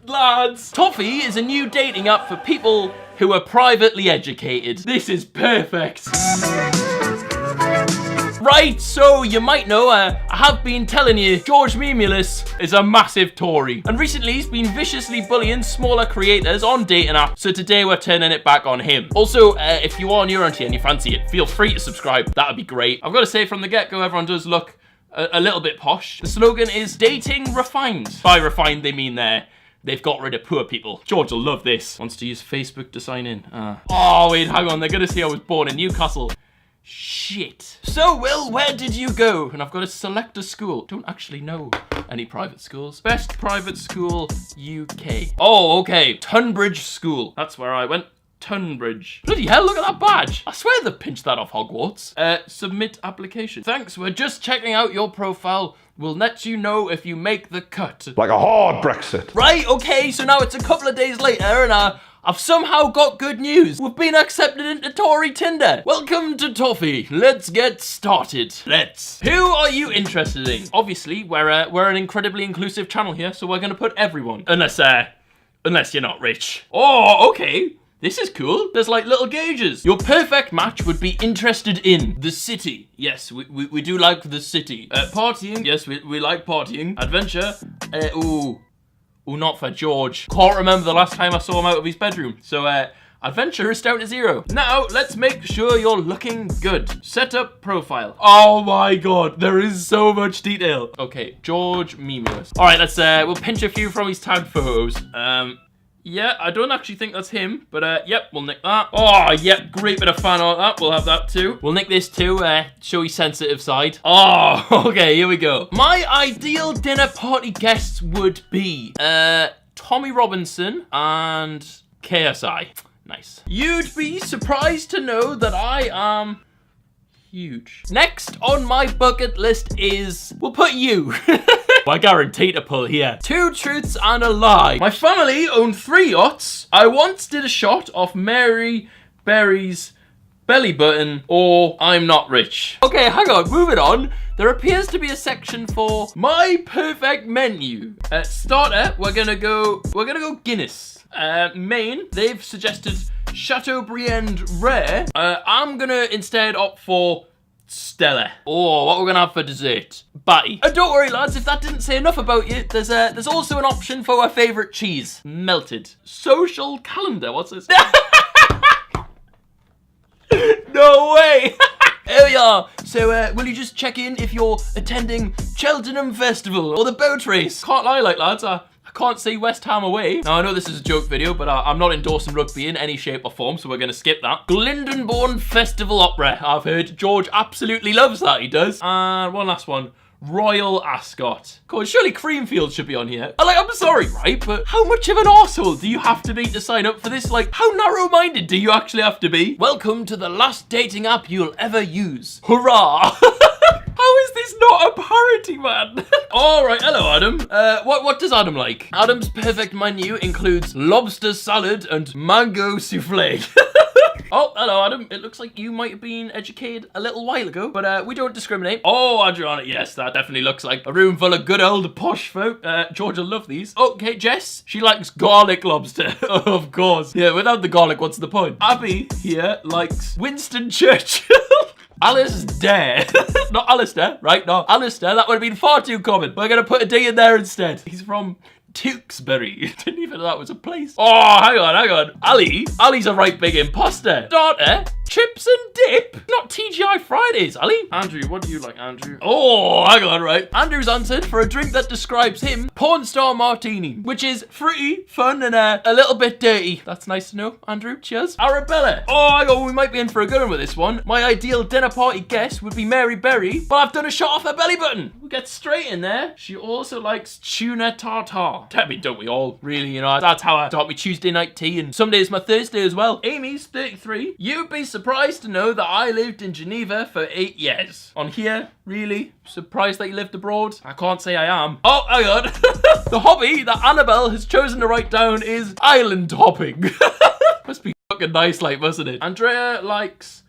lads. Toffee is a new dating app for people who are privately educated. This is perfect. Right, so you might know, I have been telling you, George Memeulous is a massive Tory. And recently he's been viciously bullying smaller creators on dating apps. So today we're turning it back on him. Also, if you are new around here and you fancy it, feel free to subscribe. That would be great. I've got to say from the get-go, everyone does look a little bit posh. The slogan is dating refined. By refined, they mean they've got rid of poor people. George will love this. Wants to use Facebook to sign in. Oh, wait, hang on. They're going to see I was born in Newcastle. Shit. So, Will, where did you go? And I've got to select a school. Don't actually know any private schools. Best private school, UK. Oh, okay. Tunbridge School. That's where I went. Tunbridge. Bloody hell, look at that badge. I swear they pinched that off Hogwarts. Submit application. Thanks, we're just checking out your profile. We'll let you know if you make the cut. Like a hard Brexit. Right, okay, so now it's a couple of days later and I've somehow got good news. We've been accepted into Tory Tinder. Welcome to Toffee. Let's get started. Who are you interested in? Obviously, we're an incredibly inclusive channel here, so we're gonna put everyone. Unless you're not rich. Oh, okay. This is cool. There's like little gauges. Your perfect match would be interested in the city. Yes, we do like the city. Partying. Yes, we like partying. Adventure. Ooh, not for George. Can't remember the last time I saw him out of his bedroom. So, adventure is down to 0. Now, let's make sure you're looking good. Set up profile. Oh my god, there is so much detail. Okay, George Memeulous. All right, let's, we'll pinch a few from his tagged photos. Yeah, I don't actually think that's him, but yep, we'll nick that. Oh, yep, great bit of fan art that. We'll have that too. We'll nick this too, show his sensitive side. Oh, okay, here we go. My ideal dinner party guests would be, Tommy Robinson and KSI. Nice. You'd be surprised to know that I am huge. Next on my bucket list is, we'll put you. I guarantee to pull here. 2 truths and a lie. My family own 3 yachts. I once did a shot of Mary Berry's belly button, or I'm not rich. Okay, hang on, moving on. There appears to be a section for my perfect menu. Starter, we're gonna go Guinness. Main, they've suggested Chateaubriand Rare. I'm gonna instead opt for Stella. Oh, what we're gonna have for dessert? Batty. And don't worry, lads, if that didn't say enough about you, there's also an option for our favourite cheese. Melted. Social calendar, what's this? No way! Here we are. So, will you just check in if you're attending Cheltenham Festival or the boat race? Can't lie, like, lads, I can't say West Ham away. Now, I know this is a joke video, but I'm not endorsing rugby in any shape or form, so we're going to skip that. Glyndonbourne Festival Opera, I've heard. George absolutely loves that, he does. And one last one. Royal Ascot. God, surely Creamfield should be on here. I'm sorry, right? But how much of an arsehole do you have to be to sign up for this? Like, how narrow-minded do you actually have to be? Welcome to the last dating app you'll ever use. Hurrah! How is this not a parody, man? All right, hello, Adam. What does Adam like? Adam's perfect menu includes lobster salad and mango souffle. Oh, hello, Adam. It looks like you might have been educated a little while ago, but we don't discriminate. Oh, Adriana, yes, that definitely looks like a room full of good old posh folk. George will love these. Okay, Jess, she likes garlic lobster. Of course. Yeah, without the garlic, what's the point? Abby here likes Winston Churchill. Alistair. Not Alistair, right? No, Alistair, that would have been far too common. We're going to put a D in there instead. He's from Tewkesbury. Didn't even know that was a place. Oh, hang on. Ali's a right big imposter. Starter, chips and dip. Not TGI Fridays, Ali. Andrew, what do you like, Andrew? Oh, hang on, right. Andrew's answered for a drink that describes him, porn star martini, which is fruity, fun, and a little bit dirty. That's nice to know, Andrew. Cheers. Arabella. Oh, hang on, we might be in for a good one with this one. My ideal dinner party guest would be Mary Berry, but I've done a shot off her belly button. We'll get straight in there. She also likes tuna tartare. I mean, don't we all? Really, you know, that's how I start my Tuesday night tea, and some days my Thursday as well. Amy's 33. You'd be surprised to know that I lived in Geneva for 8 years. On here, really? Surprised that you lived abroad? I can't say I am. Oh, hang on. The hobby that Annabelle has chosen to write down is island hopping. Must be fucking nice, like, mustn't it? Andrea likes...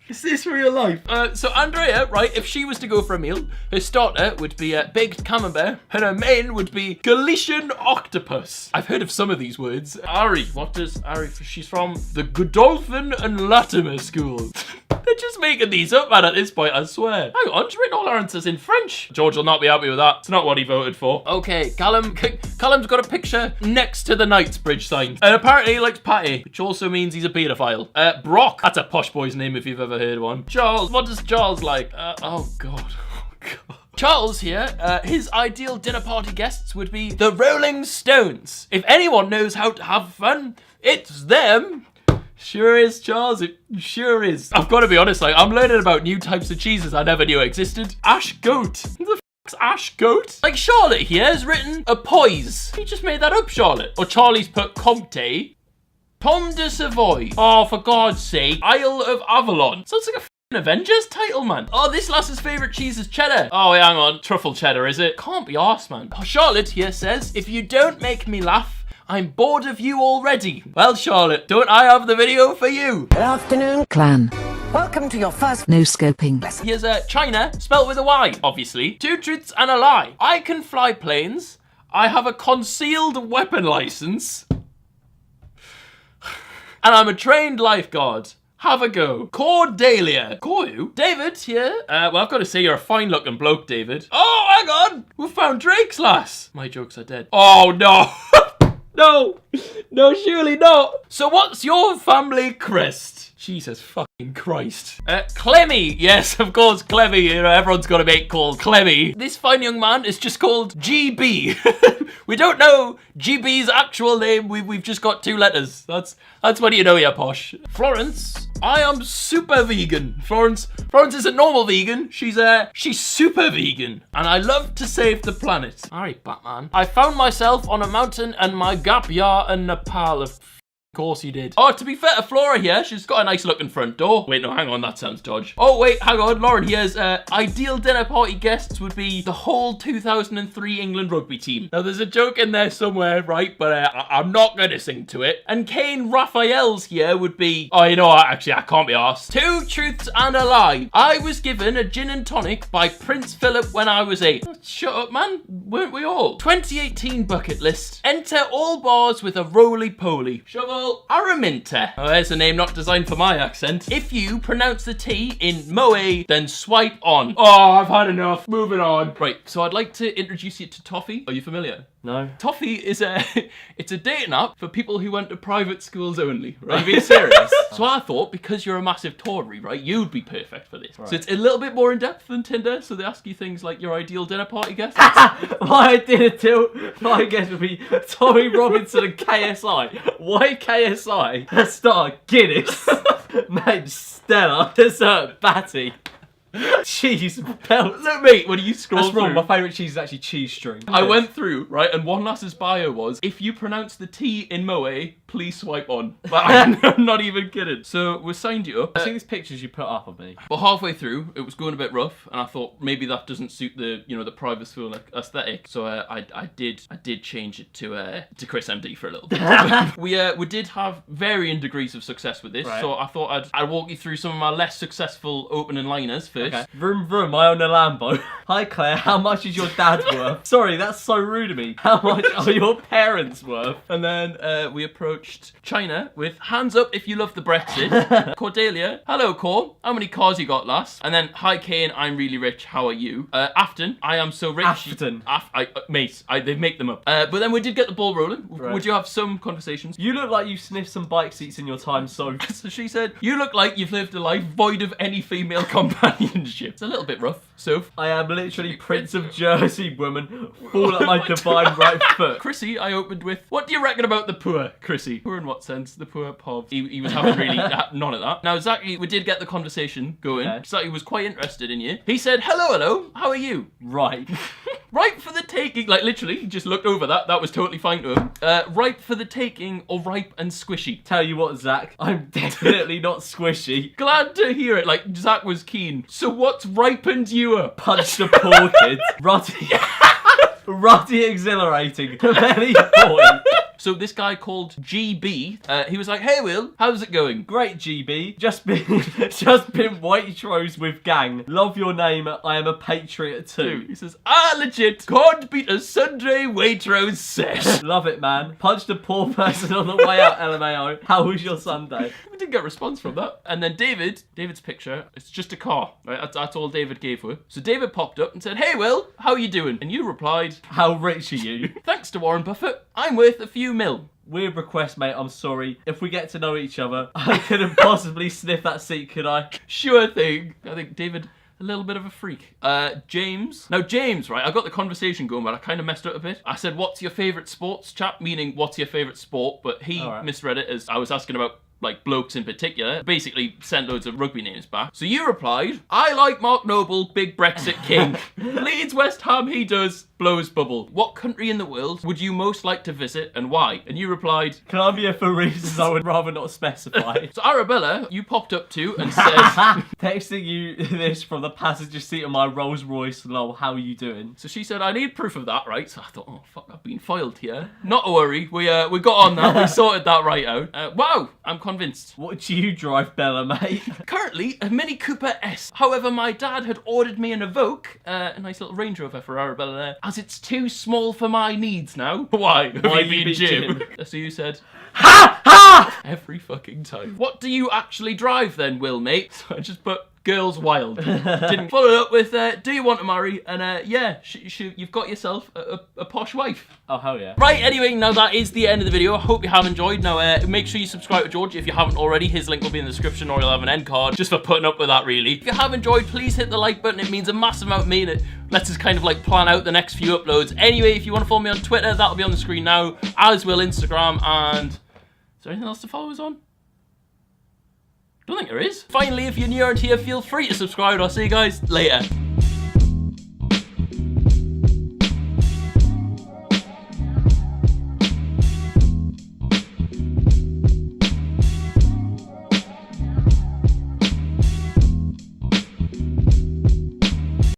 Is this real life? So Andrea, right, if she was to go for a meal, her starter would be a baked camembert, and her main would be Galician octopus. I've heard of some of these words. Ari, what does Ari, she's from the Godolphin and Latimer School. They're just making these up, man, at this point, I swear. Hang on, she's written all her answers in French. George will not be happy with that. It's not what he voted for. Okay, Callum's got a picture next to the Knightsbridge sign. And apparently he likes pate, which also means he's a paedophile. Brock, that's a posh boy's name if you've ever heard one. Charles, what does Charles like? Oh God. Charles here, his ideal dinner party guests would be the Rolling Stones. If anyone knows how to have fun, it's them. Sure is, Charles, it sure is. I've got to be honest, like, I'm learning about new types of cheeses I never knew existed. Ash goat. Who the f***'s Ash goat? Like, Charlotte here has written a poise. You just made that up, Charlotte. Or Charlie's put Comte. Tom de Savoy. Oh, for God's sake. Isle of Avalon. Sounds like a f***ing Avengers title, man. Oh, this lass's favourite cheese is cheddar. Oh, wait, hang on. Truffle cheddar, is it? Can't be arse, man. Oh, Charlotte here says, if you don't make me laugh, I'm bored of you already. Well, Charlotte, don't I have the video for you? Good afternoon, Clan. welcome to your first No scoping. Here's China, spelt with a Y, obviously. 2 truths and a lie. I can fly planes. I have a concealed weapon license. And I'm a trained lifeguard. Have a go. Cordelia. Call you? David here. Well, I've got to say you're a fine looking bloke, David. Oh, hang on. We found Drake's lass. My jokes are dead. Oh, no. No, surely not. So what's your family crest? Jesus fucking Christ. Clemmy. Yes, of course, Clemmy. You know, everyone's got a mate called Clemmy. This fine young man is just called GB. We don't know GB's actual name. We've just got 2 letters. That's when you know you're posh. Florence. I am super vegan. Florence isn't normal vegan. She's super vegan. And I love to save the planet. Alright, Batman. I found myself on a mountain and my gap year in Nepal. Of course you did. Oh, to be fair to Flora here, she's got a nice looking front door. Wait, no, hang on, that sounds dodge. Oh, wait, hang on, Lauren here's ideal dinner party guests would be the whole 2003 England rugby team. Now, there's a joke in there somewhere, right, but I'm not gonna sing to it. And Kane Raphael's here would be, oh, you know what, actually, I can't be arsed. 2 truths and a lie. I was given a gin and tonic by Prince Philip when I was 8. Shut up, man, weren't we all? 2018 bucket list. Enter all bars with a roly-poly. Shovel. Araminta. Oh, there's a name not designed for my accent. If you pronounce the T in Moe, then swipe on. Oh, I've had enough. Moving on. Right, so I'd like to introduce you to Toffee. Are you familiar? No. Toffee is it's a dating app for people who went to private schools only. Right? Are you being serious? So I thought, because you're a massive Tory, right, you'd be perfect for this. Right. So it's a little bit more in depth than Tinder. So they ask you things like your ideal dinner party guest. My dinner party guest would be Tommy Robinson and KSI. Why KSI? Star Guinness. Mate, Stella. Dessert Batty. Cheese belt. Look, mate, when you scroll That's wrong. through, My favourite cheese is actually cheese string. I went through, right, and one lass's bio was, if you pronounce the T in Moe, please swipe on. But I'm not even kidding. So we signed you up. I think these pictures you put up of me. But halfway through, it was going a bit rough, and I thought maybe that doesn't suit the, the private school aesthetic. So I did change it to Chris MD for a little bit. We did have varying degrees of success with this, right. So I thought I'd walk you through some of my less successful opening liners first. Okay. Vroom vroom, I own a Lambo. Hi Claire, how much is your dad worth? Sorry, that's so rude of me. How much are your parents worth? And then we approached China with hands up if you love the Brexit. Cordelia, hello Cor, how many cars you got last? And then hi Kane, I'm really rich, how are you? Afton, I am so rich. Afton. Mate, they make them up. But then we did get the ball rolling. Right. Would you have some conversations? You look like you sniffed some bike seats in your time, so... So she said, you look like you've lived a life void of any female companionship. It's a little bit rough, so. I am literally Prince of Jersey, woman. Fall at my divine right foot. Chrissy, I opened with, what do you reckon about the poor, Chrissy? Poor in what sense? The poor pov. He was having really none of that. Now, Zachary, we did get the conversation going. Okay. Zachary was quite interested in you. He said, hello, how are you? Right. Ripe for the taking, like literally, he just looked over that was totally fine to him. Ripe for the taking or ripe and squishy? Tell you what, Zach, I'm definitely not squishy. Glad to hear it, like Zach was keen. So what's ripened you up? Punch the poor kid. Ruddy. ruddy, exhilarating, very boy. So this guy called GB, he was like, hey Will, how's it going? Great, GB. Just been Waitrose with gang. Love your name. I am a patriot too. He says, legit, can't beat a Sunday Waitrose set. Love it, man. Punched a poor person on the way out, LMAO. How was your Sunday? We didn't get a response from that. And then David's picture, it's just a car, right? That's all David gave her. So David popped up and said, hey Will, how are you doing? And you replied, how rich are you? Thanks to Warren Buffett, I'm worth a few mil. Weird request, mate. I'm sorry. If we get to know each other, I couldn't possibly sniff that seat, could I? Sure thing. I think David, a little bit of a freak. James. Now, James, right, I got the conversation going, but I kind of messed up a bit. I said, what's your favourite sports, chap? Meaning, what's your favourite sport? But he misread it as I was asking about like blokes in particular, basically sent loads of rugby names back. So you replied, I like Mark Noble, big Brexit king. Leeds West Ham, he does, blows bubble. What country in the world would you most like to visit and why? And you replied, Colombia for reasons I would rather not specify. So Arabella, you popped up to and said, texting you this from the passenger seat of my Rolls Royce, lol, how are you doing? So she said, I need proof of that, right? So I thought, oh fuck, I've been foiled here. Not to worry, we got on that, we sorted that right out. Wow, I'm convinced. What do you drive, Bella, mate? Currently, a Mini Cooper S. However, my dad had ordered me an Evoque, a nice little Range Rover for Arabella there, as it's too small for my needs now. Why? Why have you been Jim? So you said, ha! Ha! Every fucking time. What do you actually drive then, Will, mate? So I just put girls wild. Didn't follow it up with, do you want to marry? And yeah, you've got yourself a posh wife. Oh, hell yeah. Right, anyway, now that is the end of the video. I hope you have enjoyed. Now, make sure you subscribe to George if you haven't already. His link will be in the description, or he'll have an end card just for putting up with that, really. If you have enjoyed, please hit the like button. It means a massive amount to me, and it lets us kind of like plan out the next few uploads. Anyway, if you want to follow me on Twitter, that'll be on the screen now, as will Instagram. And is there anything else to follow us on? Don't think there is. Finally, if you're new around here, feel free to subscribe. I'll see you guys later.